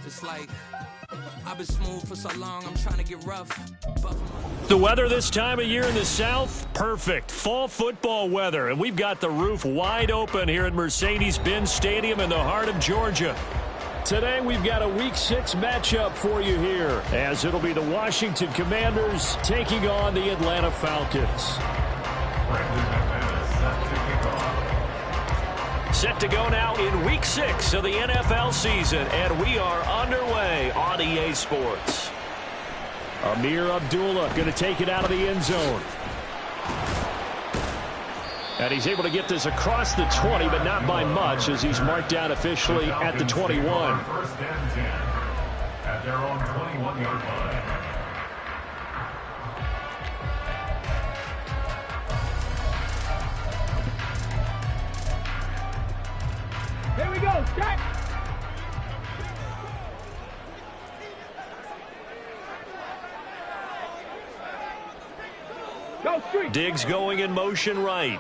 It's like I've been smooth for so long, I'm trying to get rough. The weather this time of year in the South, perfect. Fall football weather, and we've got the roof wide open here at Mercedes-Benz Stadium in the heart of Georgia. Today we've got a Week 6 matchup for you here, as it'll be the Washington Commanders taking on the Atlanta Falcons. Set to go now in Week 6 of the NFL season, and we are underway on EA Sports. Amir Abdullah going to take it out of the end zone. And he's able to get this across the 20, but not by much, as he's marked down officially at the 21. First and 10 at their own 21-yard line. Here we go, check. Go street. Diggs going in motion right.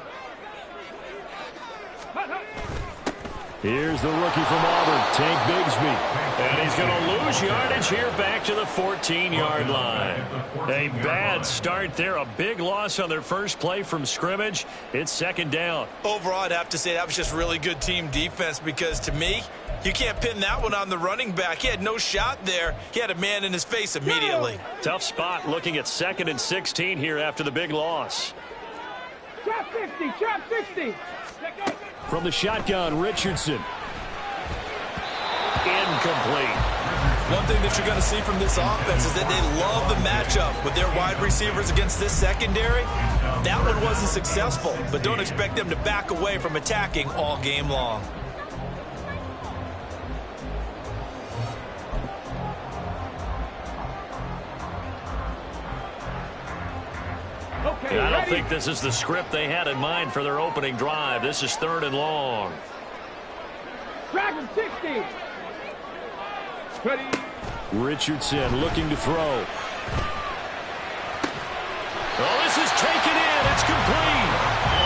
Here's the rookie from Auburn, Tank Bigsby. And he's going to lose yardage here back to the 14-yard line. A bad start there. A big loss on their first play from scrimmage. It's second down. Overall, I'd have to say that was just really good team defense, because to me, you can't pin that one on the running back. He had no shot there. He had a man in his face immediately. Tough spot looking at 2nd and 16 here after the big loss. Trap 50, trap 60. From the shotgun, Richardson. Incomplete. One thing that you're going to see from this offense is that they love the matchup with their wide receivers against this secondary. That one wasn't successful, but don't expect them to back away from attacking all game long. Okay, I don't ready? think this is the script they had in mind for their opening drive. This is 3rd and long. Dragon 60. Ready. Richardson looking to throw. Oh, this is taken in. It's complete.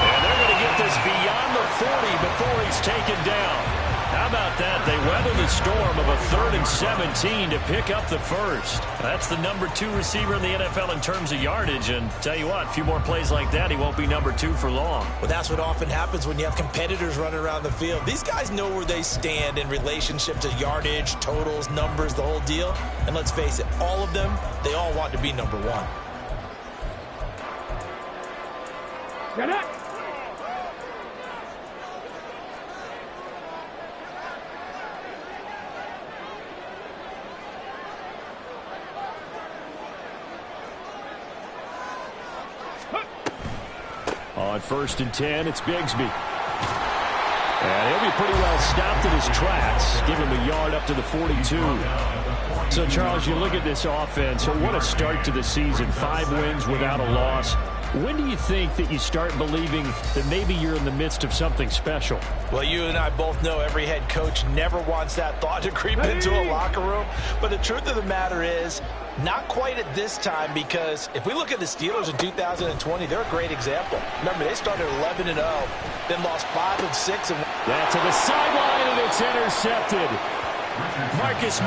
And they're going to get this beyond the 40 before he's taken down. How about that? They weather the storm of a 3rd and 17 to pick up the first. That's the number 2 receiver in the NFL in terms of yardage. And tell you what, a few more plays like that, he won't be number 2 for long. Well, that's what often happens when you have competitors running around the field. These guys know where they stand in relationship to yardage, totals, numbers, the whole deal. And let's face it, all of them, they all want to be number 1. Get it. On 1st and 10, it's Bigsby. And he'll be pretty well stopped in his tracks. Give him a yard up to the 42. So, Charles, you look at this offense. What a start to the season. 5 wins without a loss. When do you think that you start believing that maybe you're in the midst of something special? Well, you and I both know every head coach never wants that thought to creep into a locker room. But the truth of the matter is, not quite at this time, because if we look at the Steelers in 2020, they're a great example. Remember, they started 11-0, then lost 5 of 6. That to the sideline, and it's intercepted. Marcus.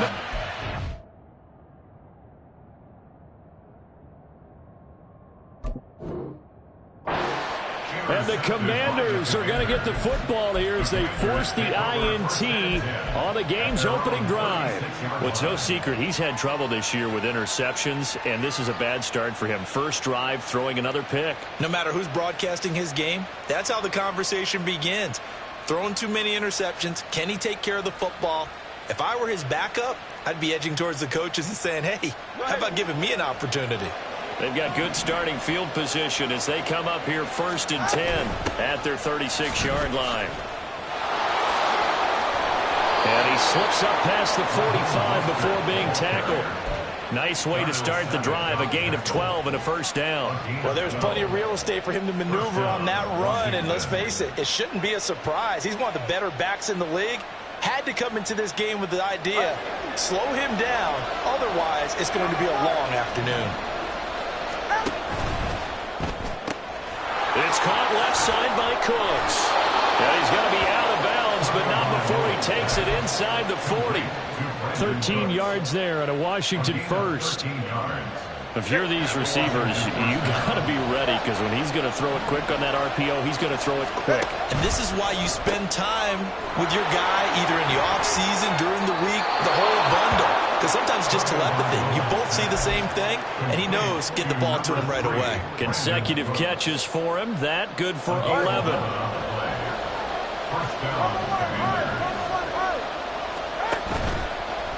And the Commanders are going to get the football here as they force the INT on the game's opening drive. Well, it's no secret he's had trouble this year with interceptions, and this is a bad start for him. First drive, throwing another pick. No matter who's broadcasting his game, that's how the conversation begins. Throwing too many interceptions, can he take care of the football? If I were his backup, I'd be edging towards the coaches and saying, hey, how about giving me an opportunity? They've got good starting field position as they come up here 1st and 10 at their 36-yard line. And he slips up past the 45 before being tackled. Nice way to start the drive, a gain of 12 and a first down. Well, there's plenty of real estate for him to maneuver on that run, and let's face it, it shouldn't be a surprise. He's one of the better backs in the league. Had to come into this game with the idea, slow him down, otherwise it's going to be a long afternoon. It's It's caught left side by Cooks. And he's going to be out of bounds does, but not before he takes it inside the 40. 13 yards there and a Washington first. If you're these receivers, you got to be ready, because when he's going to throw it quick on that RPO, he's going to throw it quick. And this is why you spend time with your guy either in the offseason, during the week, the whole bundle. Because sometimes just telepathy. You both see the same thing, and he knows get the ball to him right away. Consecutive catches for him. That good for 11.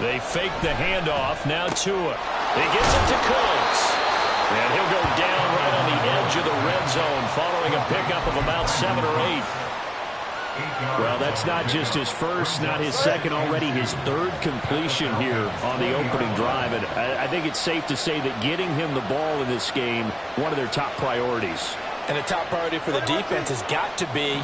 They fake the handoff. Now Tua. He gets it to Coates. And he'll go down right on the edge of the red zone following a pickup of about 7 or 8. Well, that's not just his first, not his second, already his third completion here on the opening drive. And I think it's safe to say that getting him the ball in this game, one of their top priorities. And the top priority for the defense has got to be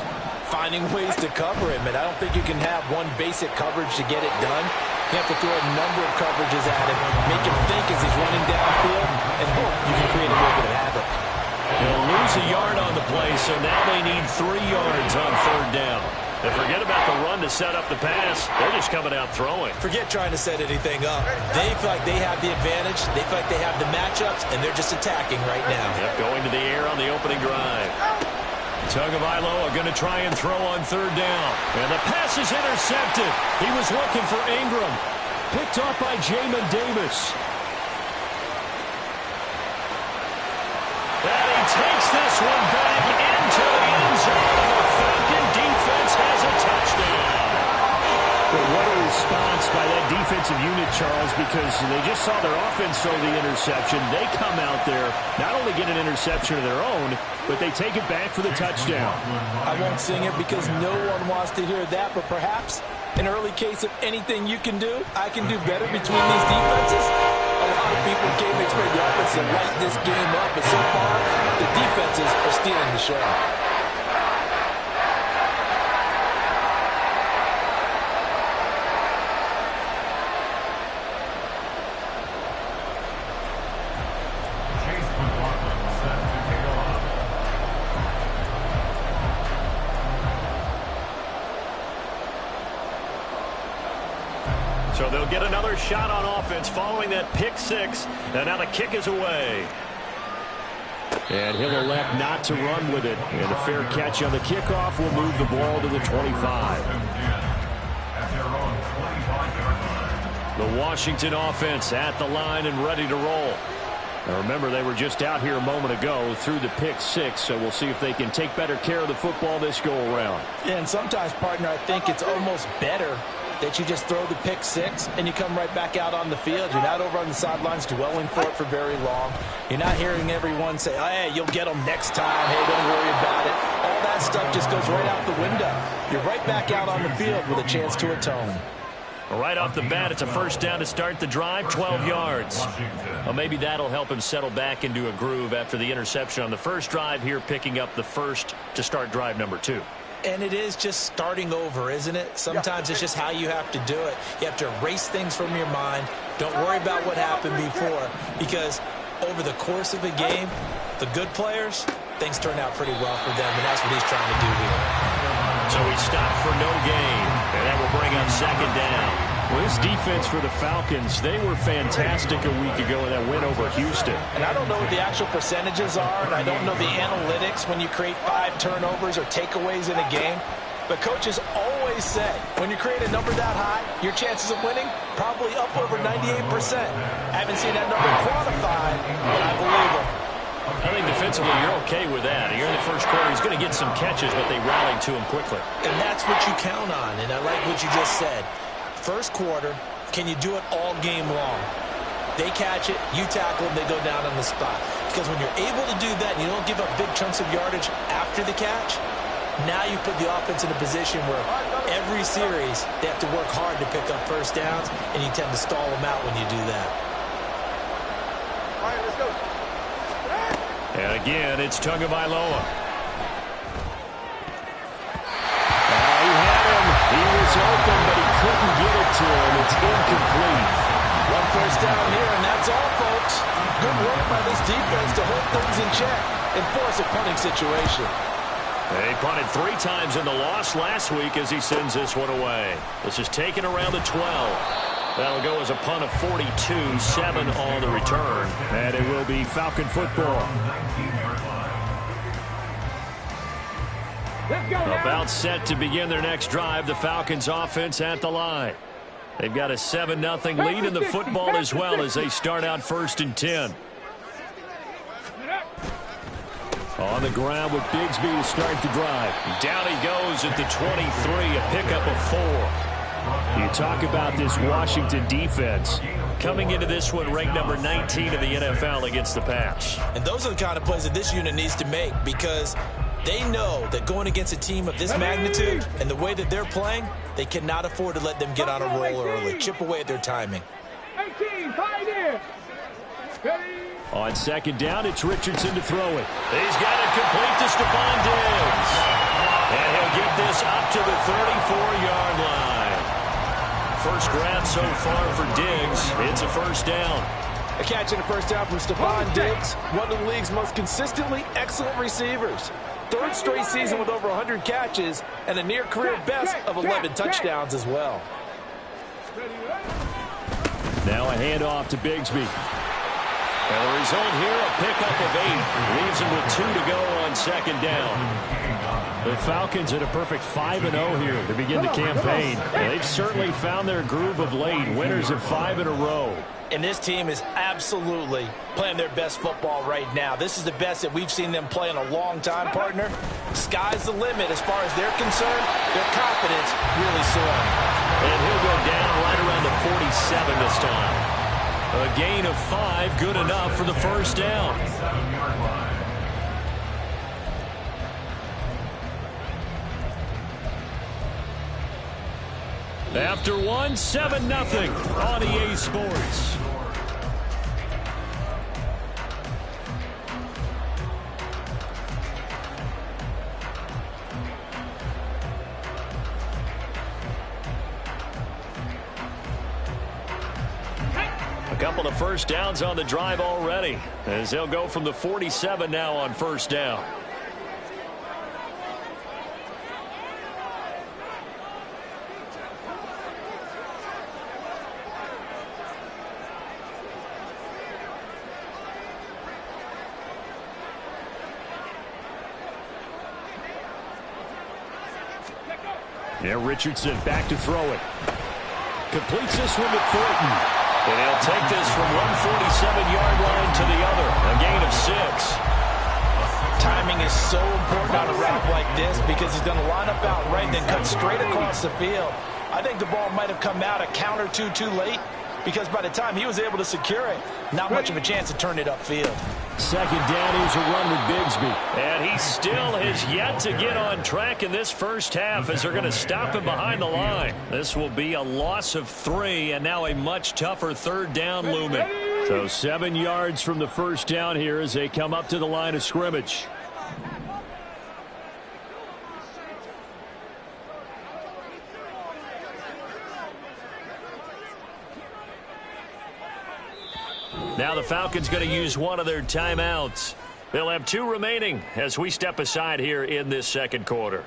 finding ways to cover him. And I don't think you can have one basic coverage to get it done. You have to throw a number of coverages at him, make him think as he's running downfield, and hope you can create a little bit of havoc. He'll lose a yard on the play, so now they need 3 yards on third down. They forget about the run to set up the pass. They're just coming out throwing. Forget trying to set anything up. They feel like they have the advantage. They feel like they have the matchups, and they're just attacking right now. Yep, going to the air on the opening drive. Tagovailoa going to try and throw on third down. And the pass is intercepted. He was looking for Ingram. Picked off by Jamin Davis. And he takes this one back into the end zone. The Falcon defense has a touchdown. But what a response by that defensive unit, Charles, because they just saw their offense throw the interception. They come out there, not only get an interception of their own, but they take it back for the touchdown. I won't sing it because no one wants to hear that, but perhaps an early case of anything you can do, I can do better between these defenses. A lot of people came to expect the offense to light this game up, but so far, the defenses are stealing the show. So they'll get another shot on offense following that pick six. And now the kick is away. And he'll elect not to run with it. And a fair catch on the kickoff will move the ball to the 25. The Washington offense at the line and ready to roll. Now remember, they were just out here a moment ago through the pick six, so we'll see if they can take better care of the football this go around. Yeah, and sometimes, partner, I think it's almost better that you just throw the pick six and you come right back out on the field. You're not over on the sidelines dwelling for it for very long. You're not hearing everyone say, hey, you'll get them next time. Hey, don't worry about it. All that stuff just goes right out the window. You're right back out on the field with a chance to atone. Right off the bat, it's a first down to start the drive, 12 yards. Well, maybe that'll help him settle back into a groove after the interception on the first drive here, picking up the first to start drive number 2. And it is just starting over, isn't it? Sometimes it's just how you have to do it. You have to erase things from your mind. Don't worry about what happened before, because over the course of a game, the good players, things turn out pretty well for them, and that's what he's trying to do here. So he stopped for no gain, and that will bring up second down. Well, this defense for the Falcons, they were fantastic a week ago in that win over Houston. And I don't know what the actual percentages are, and I don't know the analytics when you create 5 turnovers or takeaways in a game. But coaches always say, when you create a number that high, your chances of winning probably up over 98%. I haven't seen that number quantified, but I believe them. I think defensively you're okay with that. Here in the first quarter, he's going to get some catches, but they rallied to him quickly. And that's what you count on, and I like what you just said. First quarter, can you do it all game long? They catch it, you tackle them, they go down on the spot. Because when you're able to do that and you don't give up big chunks of yardage after the catch, now you put the offense in a position where every series they have to work hard to pick up first downs, and you tend to stall them out when you do that. All right, let's go. And again, it's Tagovailoa. He was open, but he couldn't get it to him. It's incomplete. One first down here, and that's all, folks. Good work by this defense to hold things in check and force a punting situation. They punted 3 times in the loss last week as he sends this one away. This is taken around the 12. That'll go as a punt of 42, 7 on the return. And it will be Falcon football. About set to begin their next drive. The Falcons offense at the line. They've got a 7-0 lead in the football as well as they start out 1st and 10. On the ground with Bigsby to start the drive. Down he goes at the 23, a pickup of 4. You talk about this Washington defense. Coming into this one ranked number 19 in the NFL against the pass. And those are the kind of plays that this unit needs to make because they know that going against a team of this magnitude and the way that they're playing, they cannot afford to let them get on a roll early. Chip away at their timing. 18, pioneer. On 2nd down, it's Richardson to throw it. He's got it complete to Stephon Diggs. And he'll get this up to the 34-yard line. First grab so far for Diggs. It's a 1st down. A catch and a 1st down from Stephon Diggs, one of the league's most consistently excellent receivers. 3rd straight season with over 100 catches and a near-career best of 11 touchdowns as well. Now a handoff to Bigsby. And the result here, a pickup of 8. Leaves him with 2 to go on 2nd down. The Falcons at a perfect 5-0 here to begin the campaign. They've certainly found their groove of late. Winners of 5 in a row. And this team is absolutely playing their best football right now. This is the best that we've seen them play in a long time, partner. Sky's the limit as far as they're concerned. Their confidence really soaring. And he'll go down right around the 47 this time. A gain of 5, good enough for the 1st down. After 1, 7-0 on EA Sports. A couple of 1st downs on the drive already, as they'll go from the 47 now on 1st down. Yeah, Richardson back to throw it. Completes this one to Thornton. And he'll take this from 147-yard line to the other. A gain of 6. Timing is so important on a route like this because he's going to line up out right and then cut straight across the field. I think the ball might have come out a count or two too late because by the time he was able to secure it, not much of a chance to turn it upfield. 2nd down, here's a run with Bigsby. And he still has yet to get on track in this 1st half as they're going to stop him behind the line. This will be a loss of 3 and now a much tougher 3rd down looming. So 7 yards from the 1st down here as they come up to the line of scrimmage. Now the Falcons going to use one of their timeouts. They'll have 2 remaining as we step aside here in this 2nd quarter.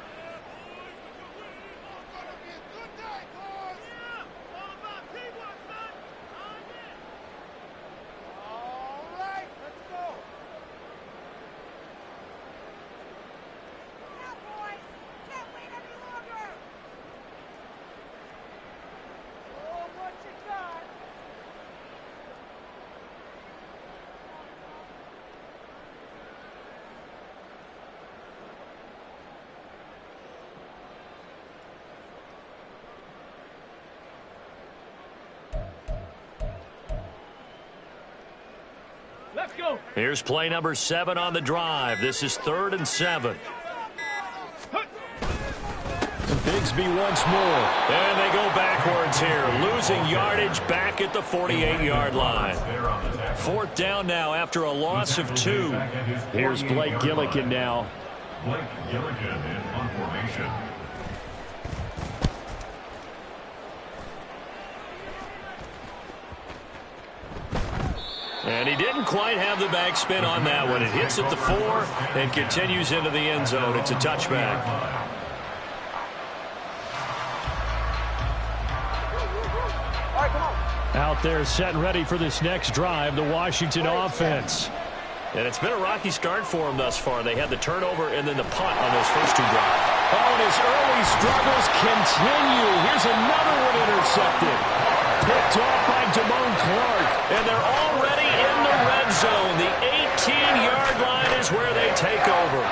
Let's go. Here's play number 7 on the drive. This is 3rd and 7. Bigsby once more. And they go backwards here. Losing yardage back at the 48-yard line. 4th down now after a loss of 2. Here's Blake Gillikin now. Blake Gillikin in punt formation. And he didn't quite have the backspin on that one. It hits at the 4 and continues into the end zone. It's a touchback. Out there set and ready for this next drive, the Washington offense. And it's been a rocky start for them thus far. They had the turnover and then the punt on those first 2 drives. Oh, and his early struggles continue. Here's another one intercepted. Picked off by Damone Clark. And they're already in the red zone. The 18-yard line is where they take over.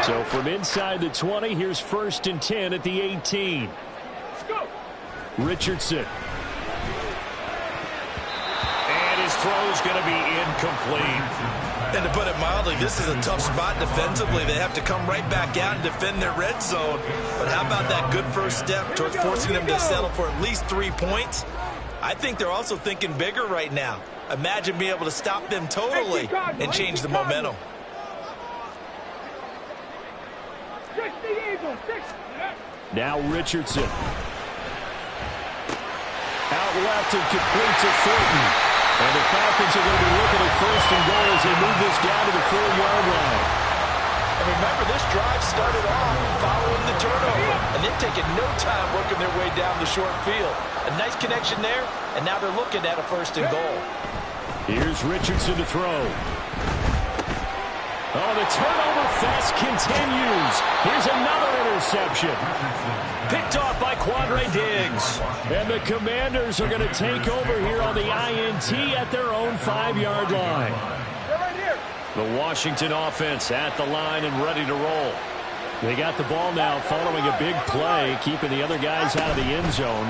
So from inside the 20, here's 1st and 10 at the 18. Richardson. And his throw's going to be incomplete. And to put it mildly, this is a tough spot defensively. They have to come right back out and defend their red zone. But how about that good first step towards forcing them to settle for at least 3 points? I think they're also thinking bigger right now. Imagine being able to stop them totally and change the momentum. Now Richardson. Out left and complete to Thornton. And the Falcons are going to be looking at 1st and goal as they move this down to the 4-yard line. And remember, this drive started off following the turnover. And they've taken no time working their way down the short field. A nice connection there, and now they're looking at a 1st and goal. Here's Richardson to throw. Oh, the turnover fest continues. Here's another interception. Picked off by Quandre Diggs. And the Commanders are going to take over here on the INT at their own 5-yard line. The Washington offense at the line and ready to roll. They got the ball now following a big play, keeping the other guys out of the end zone.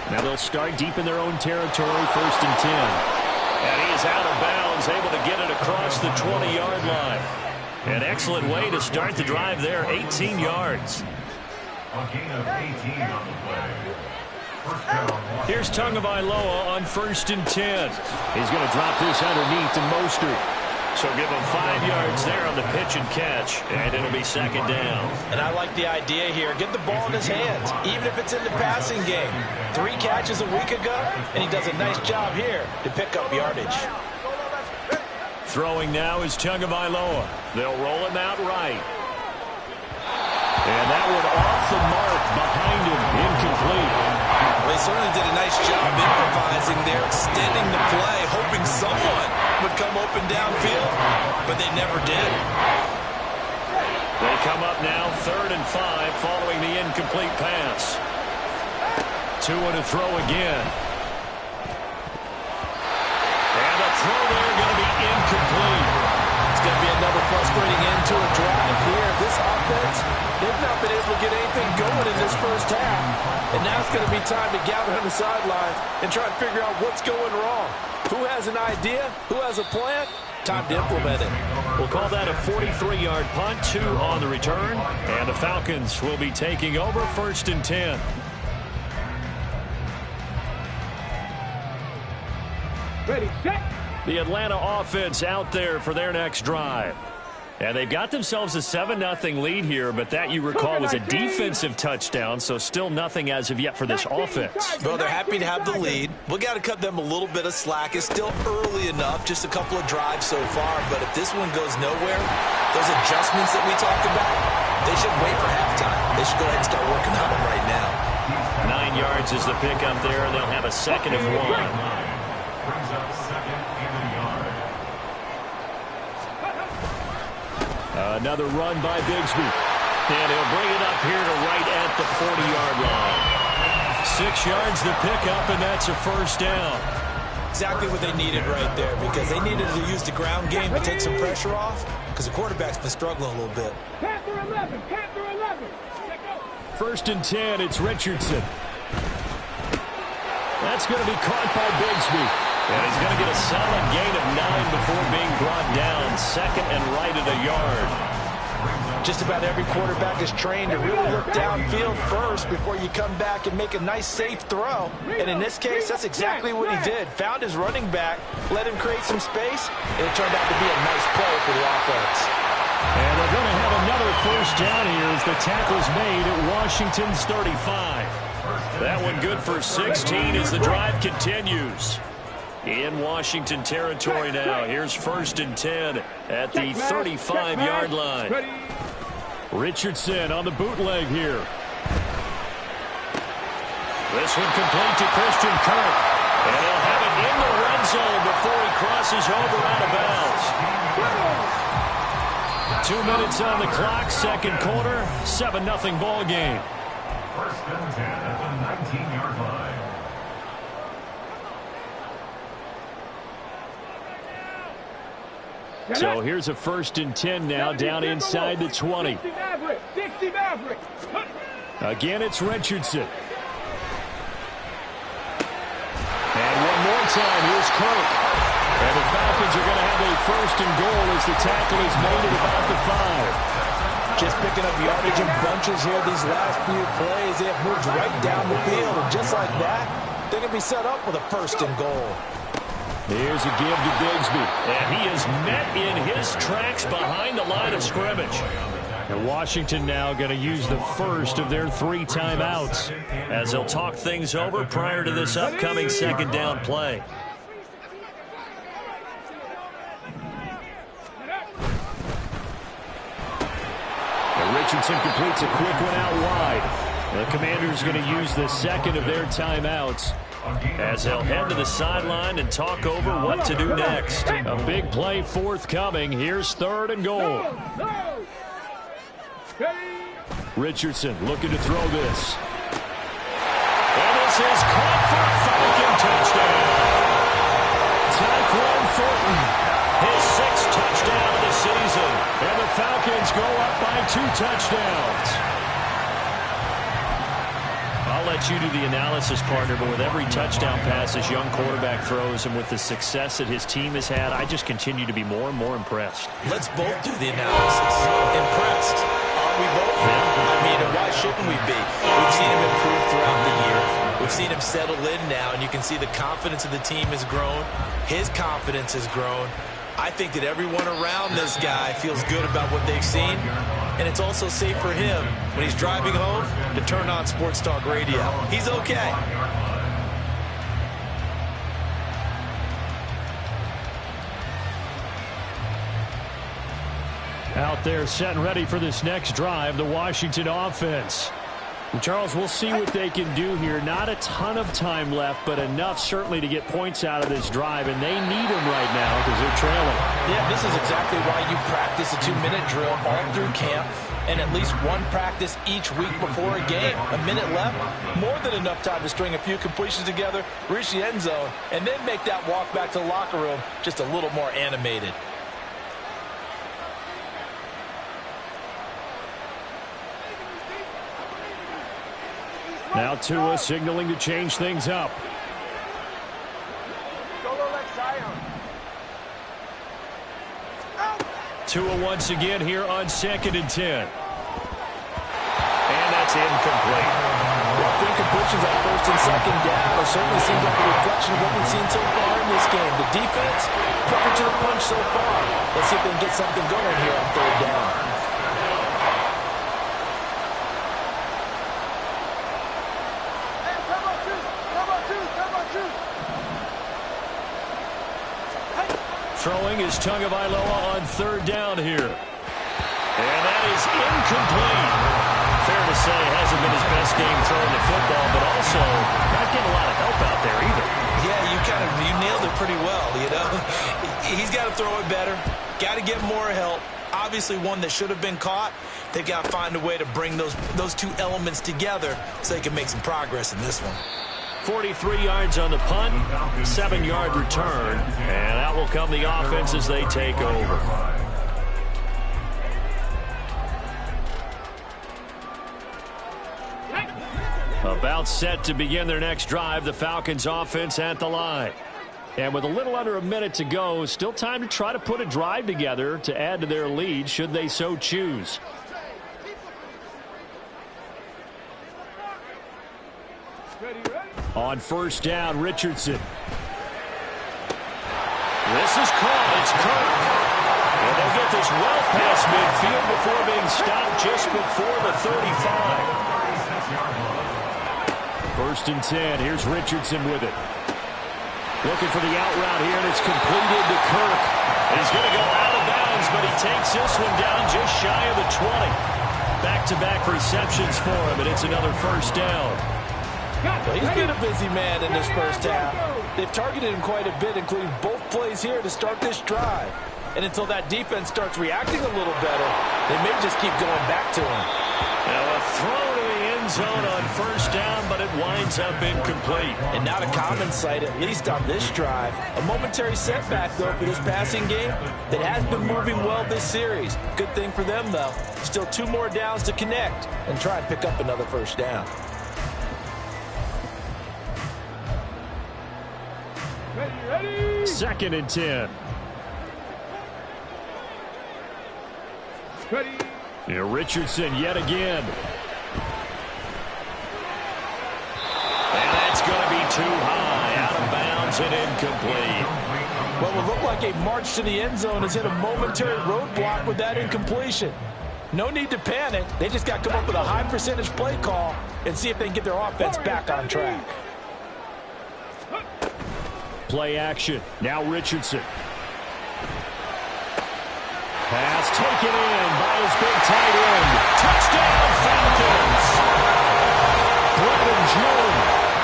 Now they'll start deep in their own territory, 1st and 10. And he is out of bounds, able to get it across the 20-yard line. An excellent way to start the drive there, 18 yards. A gain of 18 on the play. First down. Here's Tagovailoa on 1st and 10. He's going to drop this underneath to Mostert. So give him 5 yards there on the pitch and catch, and it'll be 2nd down. And I like the idea here. Get the ball in his hands, even if it's in the passing game. 3 catches a week ago, and he does a nice job here to pick up yardage. Throwing now is Tagovailoa. They'll roll him out right. And that one off the mark behind him, incomplete. They certainly did a nice job improvising there, extending the play, hoping someone would come open downfield, but they never did. They come up now 3rd and 5 following the incomplete pass. 2 to throw again. And the throw there going to be incomplete. It's going to be another frustrating end to a drive here. This offense, they've not been able to get anything going in this first half. And now it's going to be time to gather on the sidelines and try to figure out what's going wrong. Who has an idea? Who has a plan? Time to implement it. We'll call that a 43-yard punt, 2 on the return. And the Falcons will be taking over 1st and 10. Ready, set. The Atlanta offense out there for their next drive. And they've got themselves a 7-0 lead here, but that, you recall, was a defensive touchdown, so still nothing as of yet for this offense. Well, they're happy to have the lead. We got to cut them a little bit of slack. It's still early enough, just a couple of drives so far, but if this one goes nowhere, those adjustments that we talked about, they should wait for halftime. They should go ahead and start working on them right now. 9 yards is the pickup there, and they'll have a 2nd and 1. Brings up 2nd and a yard. Another run by Bigsby. And he'll bring it up here to right at the 40-yard line. 6 yards the pickup, and that's a 1st down. Exactly what they needed right there, because they needed to use the ground game to take some pressure off, because the quarterback's been struggling a little bit. Panther 11, Panther 11. 1st and 10, it's Richardson. That's going to be caught by Bigsby. And he's going to get a solid gain of 9 before being brought down. 2nd and right at a yard. Just about every quarterback is trained to really look downfield first before you come back and make a nice, safe throw. And in this case, that's exactly what he did. Found his running back, let him create some space, and it turned out to be a nice play for the offense. And they're going to have another 1st down here as the tackle's made at Washington's 35. That one good for 16 as the drive continues. In Washington territory now. Here's 1st and 10 at the 35-yard line. Richardson on the bootleg here. This one complete to Christian Kirk. And he'll have it in the red zone before he crosses over out of bounds. 2 minutes on the clock, second quarter, 7-0 ball game. 1st and 10 at the 19-yard line. So here's a 1st and 10 now, down inside the 20. Again, it's Richardson. And one more time, here's Kirk. And the Falcons are going to have a 1st and goal as the tackle is made at about the 5. Just picking up yardage in bunches here these last few plays. They have moved right down the field. And just like that, they're going to be set up with a 1st and goal. Here's a give to Bigsby. And he is met in his tracks behind the line of scrimmage. And Washington now going to use the first of their 3 timeouts as they'll talk things over prior to this upcoming 2nd down play. And Richardson completes a quick one out wide. The Commanders going to use the 2nd of their timeouts as they'll head to the sideline and talk over what to do next. A big play forthcoming. Here's 3rd and goal. Richardson looking to throw this. And this is caught for a Falcon touchdown. Tyquan Thornton, his 6th touchdown of the season. And the Falcons go up by 2 touchdowns. I'll let you do the analysis, partner, but with every touchdown pass this young quarterback throws and with the success that his team has had, I just continue to be more and more impressed. Let's both do the analysis. Impressed. Aren't we both? I mean, why shouldn't we be? We've seen him improve throughout the year. We've seen him settle in now, and you can see the confidence of the team has grown. His confidence has grown. I think that everyone around this guy feels good about what they've seen, and it's also safe for him when he's driving home to turn on Sports Talk Radio. He's okay. Out there set and ready for this next drive, the Washington offense. And Charles, we'll see what they can do here. Not a ton of time left, but enough certainly to get points out of this drive, and they need them right now because they're trailing. Yeah, this is exactly why you practice a 2-minute drill all through camp and at least one practice each week before a game. A minute left, more than enough time to string a few completions together, reach the end zone, and then make that walk back to the locker room just a little more animated. Now Tua signaling to change things up. Tua once again here on 2nd and 10. And that's incomplete. Well, incompletions on 1st and 2nd down. It certainly seems like a reflection of what we've seen so far in this game. The defense, quicker to the punch so far. Let's see if they can get something going here on 3rd down. Throwing is Tagovailoa on 3rd down here. And that is incomplete. Fair to say, it hasn't been his best game throwing the football, but also not getting a lot of help out there either. Yeah, you nailed it pretty well, you know. He's got to throw it better. Got to get more help. Obviously one that should have been caught. They've got to find a way to bring those 2 elements together so they can make some progress in this one. 43 yards on the punt, 7-yard return, and out will come the offense as they take over. About set to begin their next drive, the Falcons offense at the line. And with a little under a minute to go, still time to try to put a drive together to add to their lead should they so choose. On 1st down, Richardson. This is caught. It's Kirk. And they'll get this well past midfield before being stopped just before the 35. First and 10. Here's Richardson with it. Looking for the out route here, and it's completed to Kirk. He's going to go out of bounds, but he takes this one down just shy of the 20. Back-to-back receptions for him, and it's another first down. Well, he's been a busy man in this first half. They've targeted him quite a bit, including both plays here to start this drive. And until that defense starts reacting a little better, they may just keep going back to him. Now a throw to the end zone on first down, but it winds up incomplete. And not a common sight, at least on this drive. A momentary setback, though, for this passing game that has been moving well this series. Good thing for them, though. Still 2 more downs to connect and try and pick up another first down. Ready. Second and 10. Ready. Here Richardson yet again. And that's going to be too high. Out of bounds and incomplete. What will look like a march to the end zone has hit a momentary roadblock with that incompletion. No need to panic. They just got to come up with a high percentage play call and see if they can get their offense back on track. Play action. Now Richardson. Pass taken in by his big tight end. Touchdown Falcons. Brevin Jordan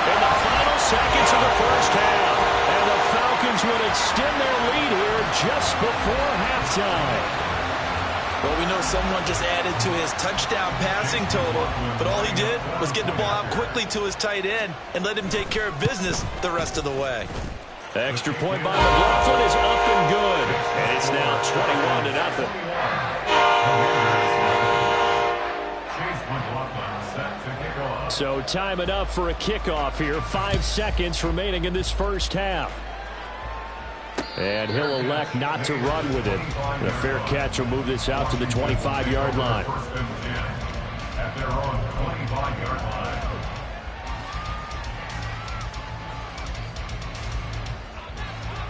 in the final seconds of the first half. And the Falcons would extend their lead here just before halftime. Well, we know someone just added to his touchdown passing total, but all he did was get the ball out quickly to his tight end and let him take care of business the rest of the way. Extra point by McLaughlin is up and good. And it's now 21-0. Chase McLaughlin set to kick off. So time enough for a kickoff here. 5 seconds remaining in this first half. And he'll elect not to run with it. The fair catch will move this out to the 25-yard line. First and 10 at their own 25-yard line.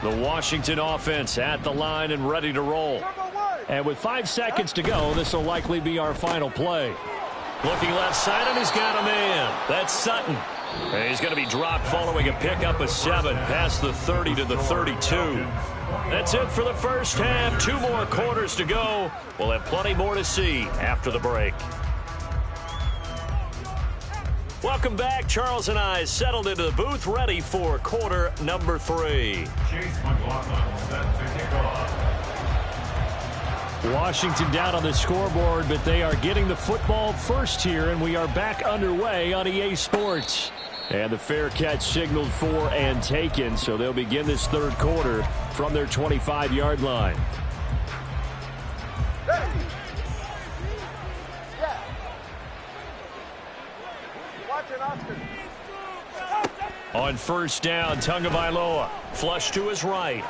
The Washington offense at the line and ready to roll. And with 5 seconds to go, this will likely be our final play. Looking left side, and he's got a man. That's Sutton. And he's going to be dropped following a pickup of 7 past the 30 to the 32. That's it for the first half. 2 more quarters to go. We'll have plenty more to see after the break. Welcome back. Charles and I settled into the booth, ready for quarter number 3. Chase McLaughlin set to kick off. Washington down on the scoreboard, but they are getting the football first here, and we are back underway on EA Sports. And the fair catch signaled for and taken, so they'll begin this third quarter from their 25-yard line. On first down, Tagovailoa, flush to his right.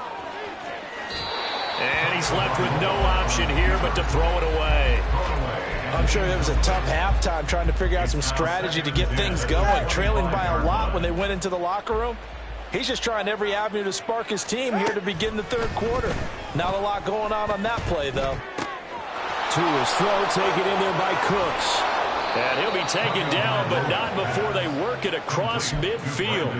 And he's left with no option here but to throw it away. I'm sure it was a tough halftime trying to figure out some strategy to get things going, trailing by a lot when they went into the locker room. He's just trying every avenue to spark his team here to begin the third quarter. Not a lot going on that play, though. To his throw, taken in there by Cooks. And he'll be taken down, but not before they work it across midfield.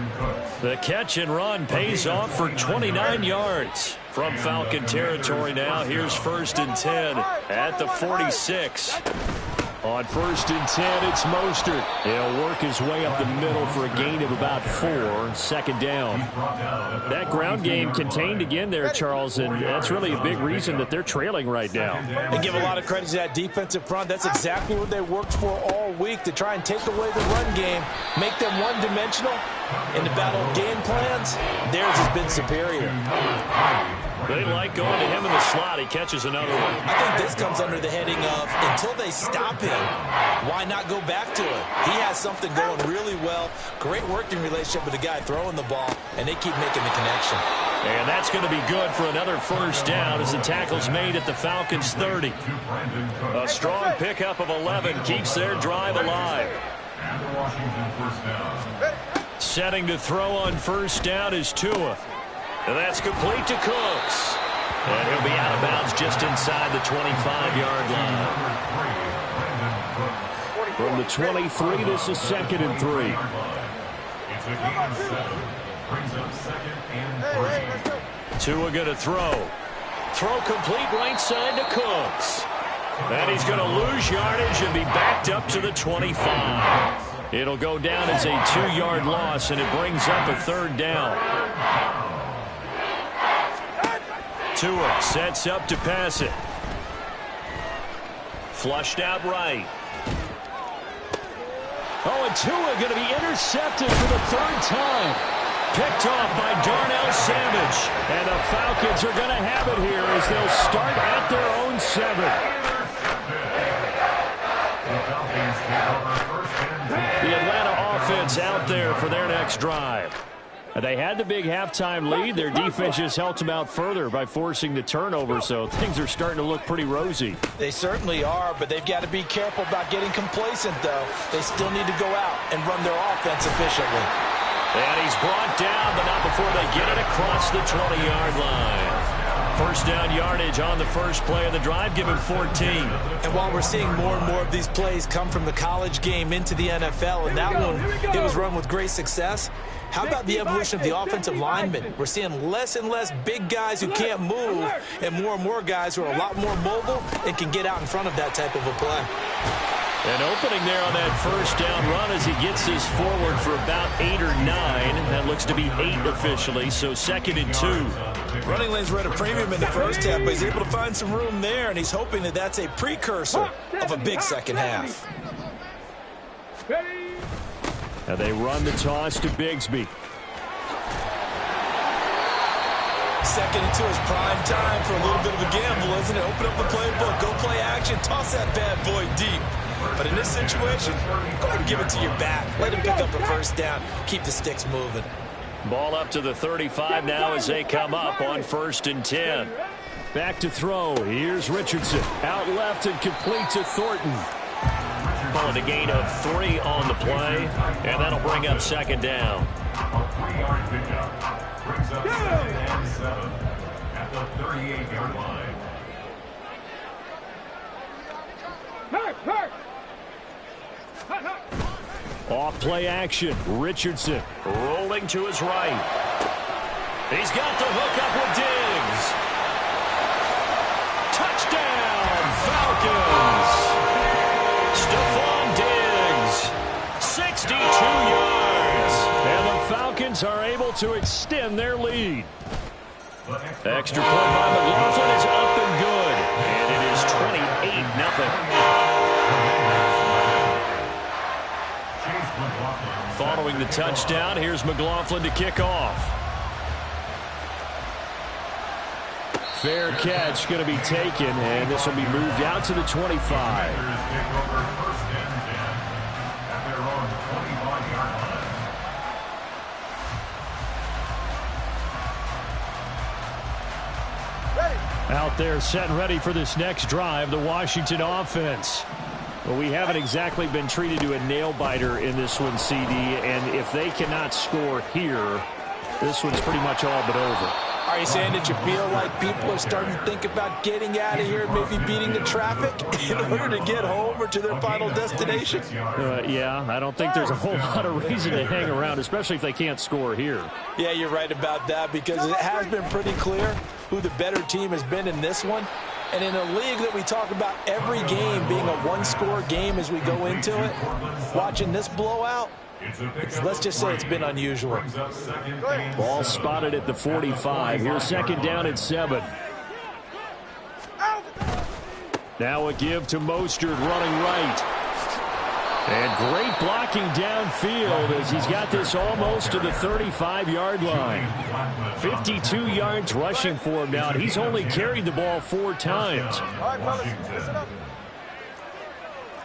The catch and run pays off for 29 yards. From Falcon territory now, here's first and 10 at the 46. On first and 10, it's Mostert. He'll work his way up the middle for a gain of about 4. Second down. That ground game contained again there, Charles, and that's really a big reason that they're trailing right now. And give a lot of credit to that defensive front. That's exactly what they worked for all week, to try and take away the run game, make them one-dimensional. In the battle of game plans, theirs has been superior. They like going to him in the slot. He catches another one. I think this comes under the heading of, until they stop him, why not go back to it? He has something going really well. Great working relationship with the guy throwing the ball, and they keep making the connection. And that's going to be good for another first down as the tackle's made at the Falcons' 30. A strong pickup of 11 keeps their drive alive. And the Washington first down. Setting to throw on first down is Tua. And that's complete to Cooks. And he'll be out of bounds just inside the 25-yard line. From the 23, this is second and 3. to gain 7. Brings up 2nd and 3. Tua going to throw. Throw complete right side to Cooks. And he's going to lose yardage and be backed up to the 25. It'll go down as a 2-yard loss, and it brings up a 3rd down. Tua sets up to pass it. Flushed out right. Oh, and Tua going to be intercepted for the 3rd time. Picked off by Darnell Savage. And the Falcons are going to have it here as they'll start at their own 7. The Atlanta offense out there for their next drive. They had the big halftime lead. Their defense just helped them out further by forcing the turnover, so things are starting to look pretty rosy. They certainly are, but they've got to be careful about getting complacent, though. They still need to go out and run their offense efficiently. And he's brought down, but not before they get it across the 20-yard line. First down yardage on the first play of the drive, give him 14. And while we're seeing more and more of these plays come from the college game into the NFL, and that one, it was run with great success, how about the evolution of the offensive linemen? We're seeing less and less big guys who can't move and more guys who are a lot more mobile and can get out in front of that type of a play. An opening there on that first down run as he gets this forward for about 8 or 9. That looks to be 8 officially, so 2nd and 2. Running lanes were at a premium in the first half, but he's able to find some room there, and he's hoping that that's a precursor of a big second half. And they run the toss to Bigsby. 2nd and 2 is prime time for a little bit of a gamble, isn't it? Open up the playbook, go play action, toss that bad boy deep. But in this situation, go ahead and give it to your back. Let him pick up a first down. Keep the sticks moving. Ball up to the 35 now as they come up on 1st and 10. Back to throw. Here's Richardson. Out left and complete to Thornton. Calling a gain of 3 on the play, and that'll bring up 2nd down. A 3-yard pickup. Brings up 2nd and 7 at the 38-yard line. Off play action. Richardson rolling to his right. He's got the hook up with Diggs. Touchdown, Falcons. Stephon Diggs, 62 yards. And the Falcons are able to extend their lead. Extra point by McLaughlin is up and good. And it is 28-0. Following the touchdown, here's McLaughlin to kick off. Fair catch going to be taken, and this will be moved out to the 25. Out there set and ready for this next drive, the Washington offense. Well, we haven't exactly been treated to a nail-biter in this one, CD, and if they cannot score here, this one's pretty much all but over. Are you saying that you feel like people are starting to think about getting out of here, maybe beating the traffic in order to get home or to their final destination? Yeah, I don't think there's a whole lot of reason to hang around, especially if they can't score here. Yeah, you're right about that, because it has been pretty clear who the better team has been in this one. And in a league that we talk about every game being a one-score game as we go into it, watching this blowout, let's just say it's been unusual. Ball spotted at the 45. Here's 2nd down and 7. Now a give to Mostert running right. And great blocking downfield as he's got this almost to the 35-yard line. 52 yards rushing for him now, and he's only carried the ball 4 times. All right, fellas, listen up.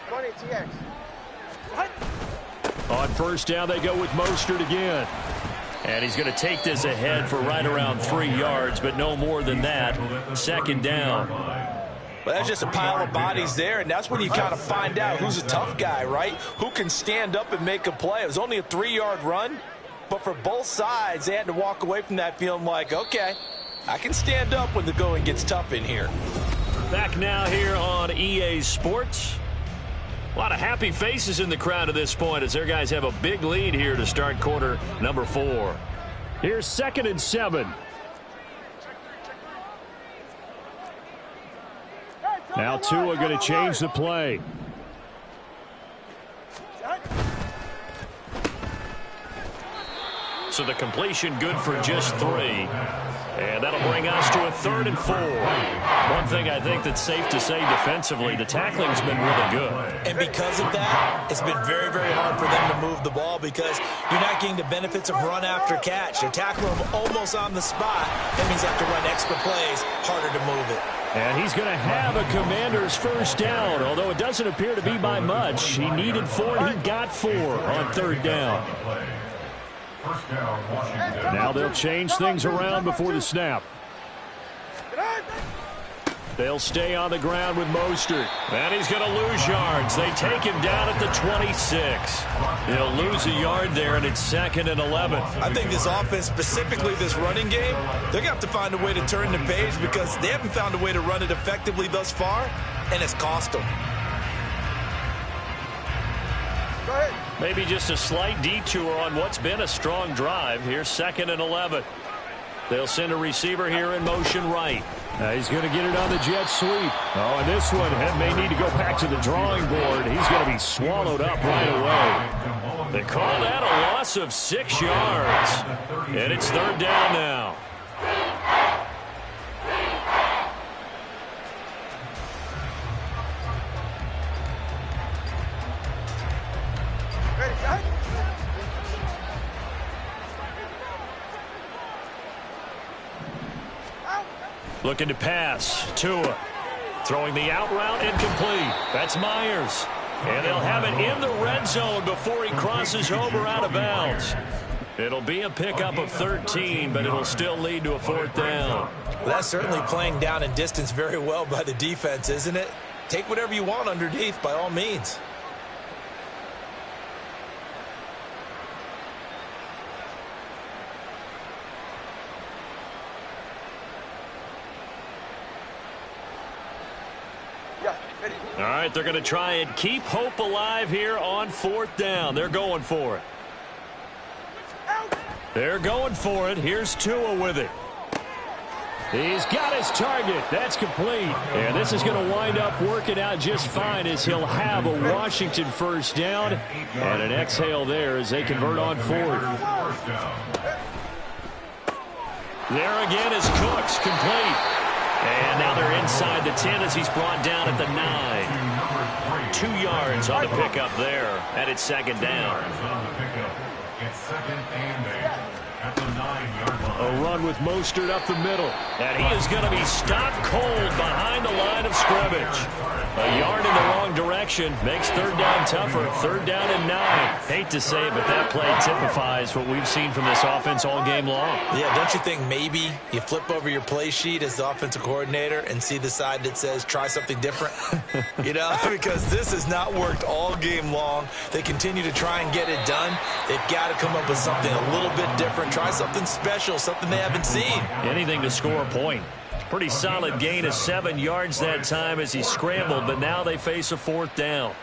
20 TX. On first down, they go with Mostert again. And he's going to take this ahead for right around 3 yards, but no more than that. 2nd down. Well, that's just a pile of bodies there, and that's when you kind of find out who's a tough guy, right? Who can stand up and make a play. It was only a 3-yard run, but for both sides, they had to walk away from that feeling like, okay, I can stand up when the going gets tough in here. Back now here on EA Sports. A lot of happy faces in the crowd at this point as their guys have a big lead here to start quarter number 4. Here's 2nd and 7. Now Tua going to change the play. So the completion good for just 3. And that'll bring us to a 3rd and 4. One thing I think that's safe to say defensively, the tackling's been really good. And because of that, it's been very, very hard for them to move the ball because you're not getting the benefits of run after catch. They're tackling them almost on the spot. That means they have to run extra plays, harder to move it. And he's going to have a Commander's first down, although it doesn't appear to be by much. He needed 4, and he got 4 on 3rd down. Now they'll change things around before the snap. They'll stay on the ground with Mostert. And he's going to lose yards. They take him down at the 26. He'll lose a yard there, and it's 2nd and 11. I think this offense, specifically this running game, they're going to have to find a way to turn the page because they haven't found a way to run it effectively thus far, and it's cost them. Go ahead. Maybe just a slight detour on what's been a strong drive. Here's 2nd and 11. They'll send a receiver here in motion right. He's going to get it on the jet sweep. Oh, and this one may need to go back to the drawing board. He's going to be swallowed up right away. They call that a loss of 6 yards. And it's 3rd down now. Ready, shot. Looking to pass. Tua throwing the out route incomplete. That's Myers. And they'll have it in the red zone before he crosses over out of bounds. It'll be a pickup of 13, but it'll still lead to a 4th down. Well, that's certainly playing down in distance very well by the defense, isn't it? Take whatever you want underneath by all means. All right, they're going to try and keep hope alive here on 4th down. They're going for it. They're going for it. Here's Tua with it. He's got his target. That's complete. And this is going to wind up working out just fine as he'll have a Washington first down. And an exhale there as they convert on 4th. There again is Cooks, complete. And now they're inside the 10 as he's brought down at the 9. 2 yards on the pickup there. And it's 2nd down. It's 2nd and 8 at the 9-yard line. A run with Mostert up the middle. And he is going to be stopped cold behind the line of scrimmage. A yard in the wrong direction makes 3rd down tougher. 3rd down and 9. Hate to say it, but that play typifies what we've seen from this offense all game long. Yeah, don't you think maybe you flip over your play sheet as the offensive coordinator and see the side that says try something different? You know, because this has not worked all game long. They continue to try and get it done. They've got to come up with something a little bit different. Try something special, something they haven't seen. Anything to score a point. Pretty solid gain of 7 yards that time as he scrambled, but now they face a 4th down.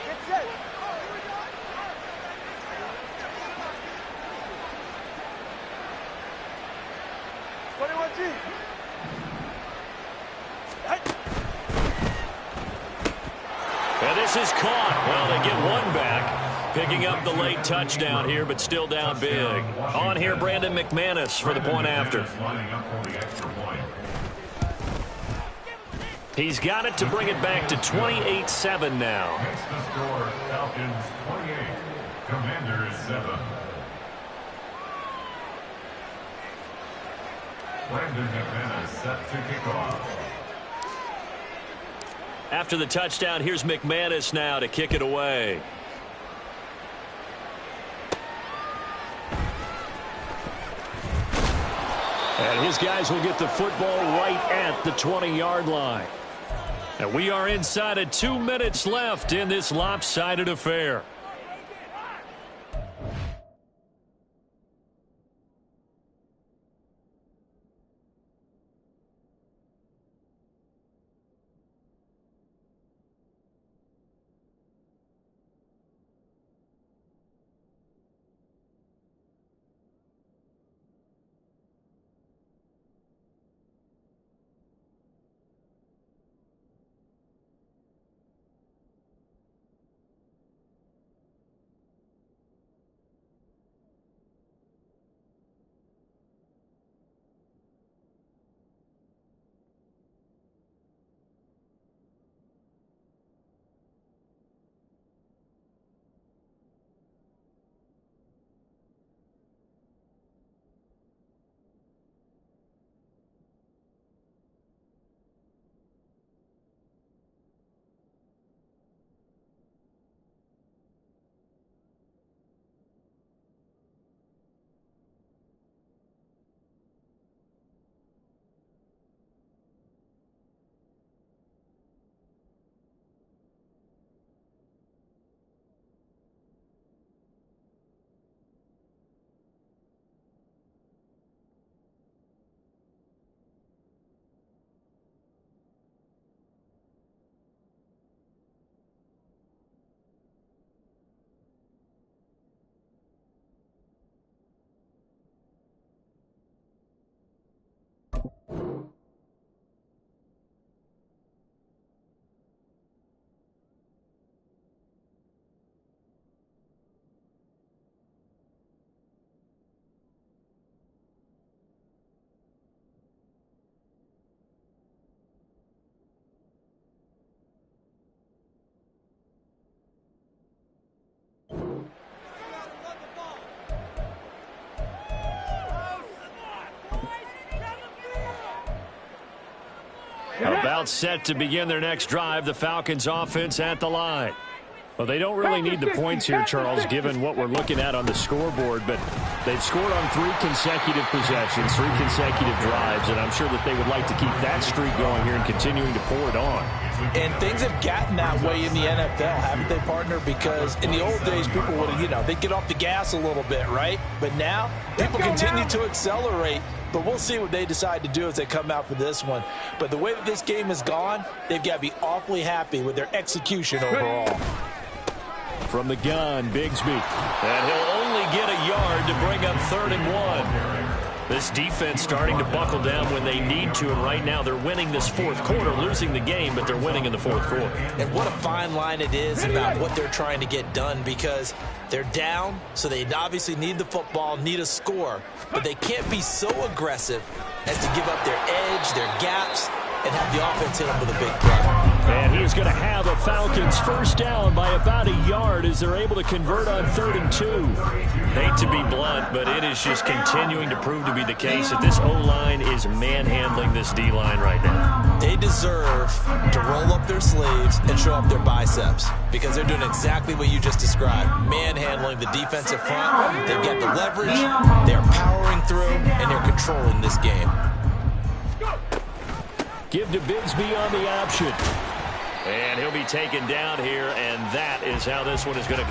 Get set. And this is caught. Well, they get one back. Picking up the late touchdown here, but still down big. On here, Brandon McManus for the point after. He's got it to bring it back to 28-7 now. That's the score. Falcons 28, Commanders 7. Brandon McManus set to kick off. After the touchdown, here's McManus now to kick it away. And his guys will get the football right at the 20-yard line. And we are inside of 2 minutes left in this lopsided affair. About set to begin their next drive, the Falcons offense at the line. Well, they don't really need the points here, Charles, given what we're looking at on the scoreboard, but they've scored on 3 consecutive possessions, 3 consecutive drives, and I'm sure that they would like to keep that streak going here and continuing to pour it on. And things have gotten that way in the NFL, haven't they, partner? Because in the old days, people would, they'd get off the gas a little bit, right? But now, people continue to accelerate. But we'll see what they decide to do as they come out for this one. But the way that this game has gone, they've got to be awfully happy with their execution overall. From the gun, Bigsby. And he'll only get a yard to bring up 3rd and 1. This defense starting to buckle down when they need to, and right now they're winning this 4th quarter, losing the game, but they're winning in the 4th quarter. And what a fine line it is about what they're trying to get done, because they're down, so they obviously need the football, need a score, but they can't be so aggressive as to give up their edge, their gaps, and have the offense hit them with a big play. And he's going to have a Falcons first down by about a yard as they're able to convert on 3rd and 2. Hate to be blunt, but it is just continuing to prove to be the case that this O-line is manhandling this D-line right now. They deserve to roll up their sleeves and show up their biceps, because they're doing exactly what you just described, manhandling the defensive front. They've got the leverage, they're powering through, and they're controlling this game. Give to Bigsby on the option. And he'll be taken down here, and that is how this one is going to